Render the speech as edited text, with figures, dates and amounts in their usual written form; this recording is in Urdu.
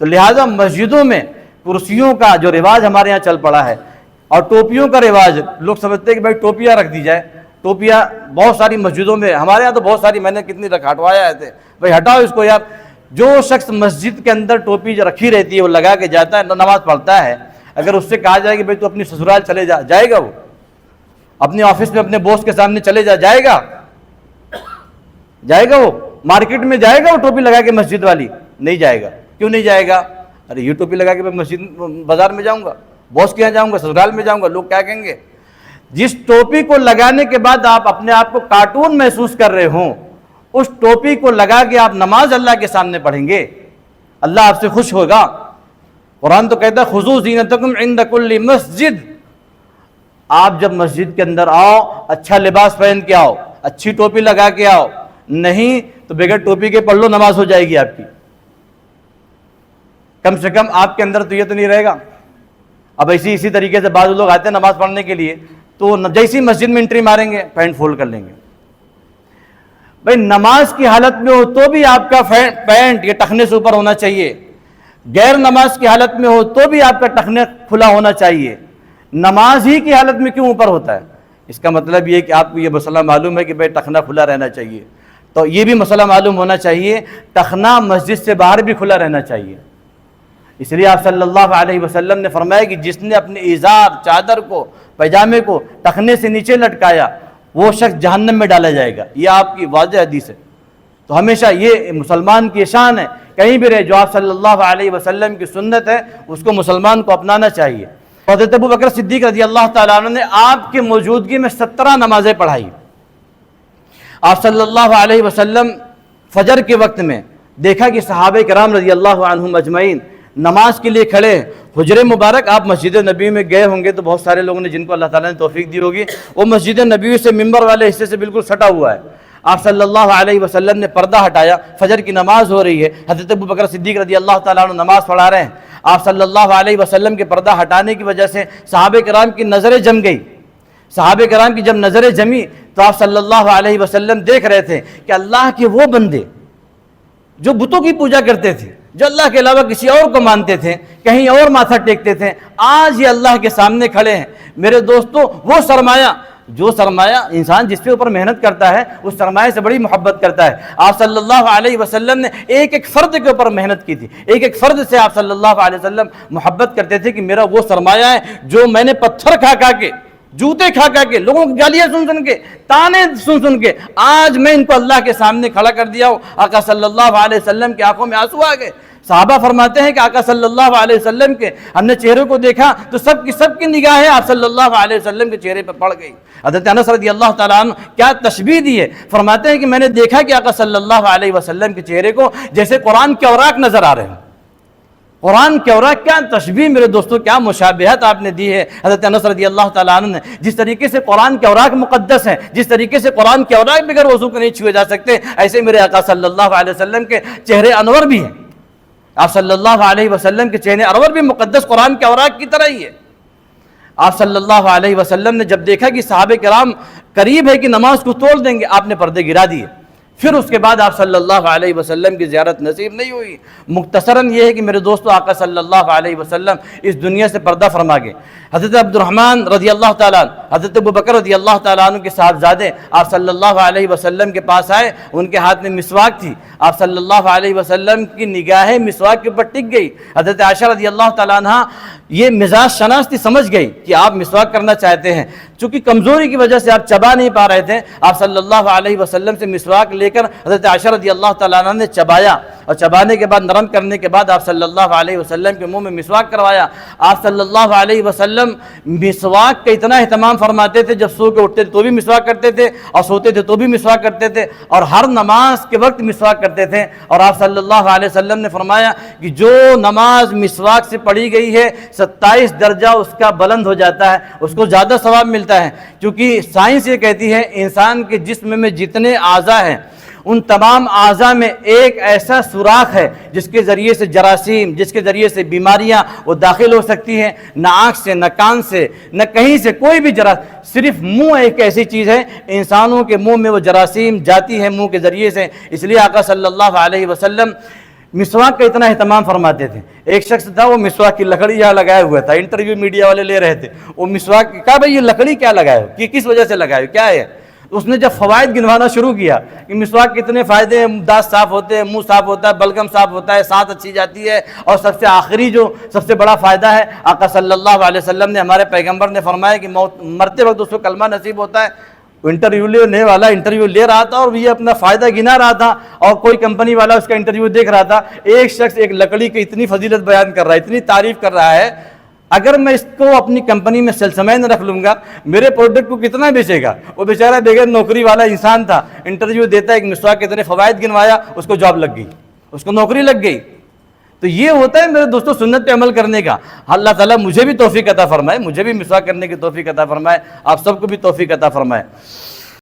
تو لہٰذا مسجدوں میں کرسیوں کا جو رواج ہمارے یہاں چل پڑا ہے اور ٹوپیوں کا رواج، لوگ سمجھتے ہیں کہ بھائی ٹوپیاں رکھ دی جائے، ٹوپیاں بہت ساری مسجدوں میں، ہمارے یہاں تو بہت ساری، میں نے کتنی ہٹوایا تھے، بھائی ہٹاؤ اس کو یار۔ جو شخص مسجد کے اندر ٹوپی جو رکھی رہتی ہے وہ لگا کے جاتا ہے، نماز پڑھتا ہے، اگر اس سے کہا جائے کہ بھائی تو اپنی سسرال چلے جا، جائے گا وہ؟ اپنے آفس میں اپنے باس کے سامنے چلے جا، جائے گا؟ جائے گا وہ؟ مارکیٹ میں جائے گا وہ ٹوپی لگا کے مسجد والی؟ نہیں جائے گا۔ کیوں نہیں جائے گا؟ ارے یہ ٹوپی لگا کے میں مسجد بازار میں جاؤں گا، باس کے یہاں جاؤں گا، سسرال میں جاؤں گا، لوگ کیا کہیں گے؟ جس ٹوپی کو لگانے کے بعد آپ اپنے آپ کو کارٹون محسوس کر رہے ہوں، اس ٹوپی کو لگا کے آپ نماز اللہ کے سامنے پڑھیں گے، اللہ آپ سے خوش ہوگا۔ قرآن تو کہتا ہے خُذُوا زِینَتَکُمْ عِنْدَ کُلِّ مسجد، آپ جب مسجد کے اندر آؤ اچھا لباس پہن کے آؤ، اچھی ٹوپی لگا کے آؤ، نہیں تو بغیر ٹوپی کے پڑھ لو، نماز ہو جائے گی آپ کی۔ کم سے کم آپ کے اندر تو یہ تو نہیں رہے گا۔ اب اسی طریقے سے بعض لوگ آتے ہیں نماز پڑھنے کے لیے تو جیسی مسجد میں انٹری ماریں گے پینٹ فولڈ کر لیں گے۔ بھائی نماز کی حالت میں ہو تو بھی آپ کا پینٹ یہ ٹخنے سے اوپر ہونا چاہیے، غیر نماز کی حالت میں ہو تو بھی آپ کا ٹخنے کھلا ہونا چاہیے، نماز ہی کی حالت میں کیوں اوپر ہوتا ہے؟ اس کا مطلب یہ کہ آپ کو یہ مسئلہ معلوم ہے کہ بھائی ٹخنا کھلا رہنا چاہیے، تو یہ بھی مسئلہ معلوم ہونا چاہیے ٹخنا مسجد سے باہر بھی کھلا رہنا چاہیے۔ اس لیے آپ صلی اللہ علیہ وسلم نے فرمایا کہ جس نے اپنے ازار چادر کو پیجامے کو ٹخنے سے نیچے لٹکایا وہ شخص جہنم میں ڈالا جائے گا، یہ آپ کی واضح حدیث ہے۔ تو ہمیشہ یہ مسلمان کی شان ہے، کہیں بھی رہے جو آپ صلی اللہ علیہ وسلم کی سنت ہے اس کو مسلمان کو اپنانا چاہیے۔ حضرت ابوبکر صدیق رضی اللہ تعالیٰ عنہ نے آپ کی موجودگی میں 17 نمازیں پڑھائی۔ آپ صلی اللہ علیہ وسلم فجر کے وقت میں دیکھا کہ صحابہ کرام رضی اللہ عنہم اجمعین نماز کے لیے کھڑے ہیں۔ حجر مبارک آپ مسجد نبی میں گئے ہوں گے تو بہت سارے لوگوں نے جن کو اللہ تعالیٰ نے توفیق دی ہوگی، وہ مسجد نبی سے ممبر والے حصے سے بالکل سٹا ہوا ہے۔ آپ صلی اللہ علیہ وسلم نے پردہ ہٹایا، فجر کی نماز ہو رہی ہے، حضرت ابوبکر صدیق رضی اللہ تعالیٰ عنہ نماز پڑھا رہے ہیں۔ آپ صلی اللہ علیہ وسلم کے پردہ ہٹانے کی وجہ سے صحابہ کرام کی نظریں جم گئی۔ صحابہ کرام کی جب نظریں جمی تو آپ صلی اللہ علیہ وسلم دیکھ رہے تھے کہ اللہ کے وہ بندے جو بتوں کی پوجا کرتے تھے، جو اللہ کے علاوہ کسی اور کو مانتے تھے، کہیں اور ماتھا ٹیکتے تھے، آج یہ اللہ کے سامنے کھڑے ہیں۔ میرے دوستو، وہ سرمایہ، جو سرمایہ انسان جس پہ اوپر محنت کرتا ہے اس سرمایہ سے بڑی محبت کرتا ہے۔ آپ صلی اللہ علیہ وسلم نے ایک ایک فرد کے اوپر محنت کی تھی، ایک ایک فرد سے آپ صلی اللہ علیہ وسلم محبت کرتے تھے کہ میرا وہ سرمایہ ہے جو میں نے پتھر کھا کھا کے، جوتے کھا کھا کے، لوگوں کی گالیاں سن سن کے، تانے سن کے آج میں ان کو اللہ کے سامنے کھڑا کر دیا ہوں۔ آقا صلی اللہ علیہ وسلم کی آنکھوں میں آنسو آ گئے۔ صحابہ فرماتے ہیں کہ آقا صلی اللہ علیہ وسلم کے ہم نے چہرے کو دیکھا تو سب کی نگاہیں آپ صلی اللہ علیہ وسلم کے چہرے پر پڑ گئی۔ حضرت انس رضی اللہ تعالیٰ عنہ کیا تشبیہ دی ہے، فرماتے ہیں کہ میں نے دیکھا کہ آقا صلی اللہ علیہ وسلم کے چہرے کو جیسے قرآن کے اوراق نظر آ رہے ہیں۔ قرآن کے اوراق، کیا تشبیہ میرے دوستوں، کیا مشابہت آپ نے دی ہے حضرت انس رضی اللہ تعالیٰ عنہ نے۔ جس طریقے سے قرآن کے اوراق مقدس ہیں، جس طریقے سے قرآن کے اوراق بغیر وضو کے نہیں چھوئے جا سکتے، ایسے میرے آقا صلی اللہ علیہ وسلم کے چہرے انور بھی ہیں۔ آپ صلی اللہ علیہ وسلم کے چہرے انور بھی مقدس قرآن کے اوراق کی طرح ہی ہے۔ آپ صلی اللہ علیہ وسلم نے جب دیکھا کہ صحابہ کرام قریب ہے کہ نماز کو توڑ دیں گے، آپ نے پردے گرا دیے۔ پھر اس کے بعد آپ صلی اللہ علیہ وسلم کی زیارت نصیب نہیں ہوئی۔ مختصراً یہ ہے کہ میرے دوستو، آقا صلی اللہ علیہ وسلم اس دنیا سے پردہ فرما گئے۔ حضرت عبد الرحمن رضی اللہ تعالیٰ عنہ، حضرت ابوبکر رضی اللہ تعالیٰ عنہ کے صاحبزادے آپ صلی اللہ علیہ وسلم کے پاس آئے، ان کے ہاتھ میں مسواک تھی۔ آپ صلی اللہ علیہ وسلم کی نگاہیں مسواک کے اوپر ٹک گئی۔ حضرت عائشہ رضی اللہ تعالیٰ عنہ یہ مزاج شناس تھی، سمجھ گئی کہ آپ مسواک کرنا چاہتے ہیں، چونکہ کمزوری کی وجہ سے آپ چبا نہیں پا رہے تھے۔ آپ صلی اللہ علیہ وسلم سے مسواک لے کر حضرت عائشہ رضی اللہ تعالیٰ عنہ نے چبایا، اور چبانے کے بعد نرم کرنے کے بعد آپ صلی اللہ علیہ وسلم کے منہ میں مسواک کروایا۔ آپ صلی اللہ علیہ وسلم مسواک کا اتنا اہتمام فرماتے تھے، جب سو کے اٹھتے تھے تو بھی مسواک کرتے تھے، اور سوتے تھے تو بھی مسواک کرتے تھے، اور ہر نماز کے وقت مسواک کرتے تھے۔ اور آپ صلی اللہ علیہ وسلم نے فرمایا کہ جو نماز مسواک سے پڑھی گئی ہے 27 درجہ اس کا بلند ہو جاتا ہے، اس کو زیادہ ثواب ملتا ہے، کیونکہ سائنس یہ کہتی ہے انسان کے جسم میں جتنے اعضاء ہیں ان تمام اعضاء میں ایک ایسا سوراخ ہے جس کے ذریعے سے جراثیم، جس کے ذریعے سے بیماریاں وہ داخل ہو سکتی ہیں، نہ آنکھ سے، نہ کان سے، نہ کہیں سے کوئی بھی صرف منہ ایک ایسی چیز ہے انسانوں کے منہ میں وہ جراثیم جاتی ہے منہ کے ذریعے سے۔ اس لیے آقا صلی اللہ علیہ وسلم مسواک کا اتنا اہتمام فرماتے تھے. ایک شخص تھا وہ مسواک کی لکڑی یہاں لگائے ہوئے تھا, انٹرویو میڈیا والے لے رہے تھے, وہ مسواک کہا بھائی یہ لکڑی کیا لگائے ہو, کہ کس وجہ سے لگائے ہو, کیا ہے؟ اس نے جب فوائد گنوانا شروع کیا کہ مسواک کتنے فائدے ہیں, دانت صاف ہوتے ہیں, منہ صاف ہوتا ہے, بلغم صاف ہوتا ہے, سانس اچھی جاتی ہے, اور سب سے آخری جو سب سے بڑا فائدہ ہے, آقا صلی اللہ علیہ وسلم نے, ہمارے پیغمبر نے فرمایا کہ مرتے وقت اس کو کلمہ نصیب ہوتا ہے. انٹرویو لینے والا انٹرویو لے رہا تھا اور یہ اپنا فائدہ گنا رہا تھا, اور کوئی کمپنی والا اس کا انٹرویو دیکھ رہا تھا. ایک شخص ایک لکڑی کی اتنی فضیلت بیان کر رہا ہے, اتنی تعریف کر رہا ہے, اگر میں اس کو اپنی کمپنی میں سیلسمین رکھ لوں گا میرے پروڈکٹ کو کتنا بیچے گا. وہ بیچارہ بغیر نوکری والا انسان تھا, انٹرویو دیتا ہے, ایک مسواک کے اتنے فوائد گنوایا, اس کو جاب لگ گئی, اس کو نوکری لگ گئی. تو یہ ہوتا ہے میرے دوستو سنت پہ عمل کرنے کا. اللہ تعالیٰ مجھے بھی توفیق عطا فرمائے, مجھے بھی مسواک کرنے کی توفیق عطا فرمائے, آپ سب کو بھی توفیق عطا فرمائے.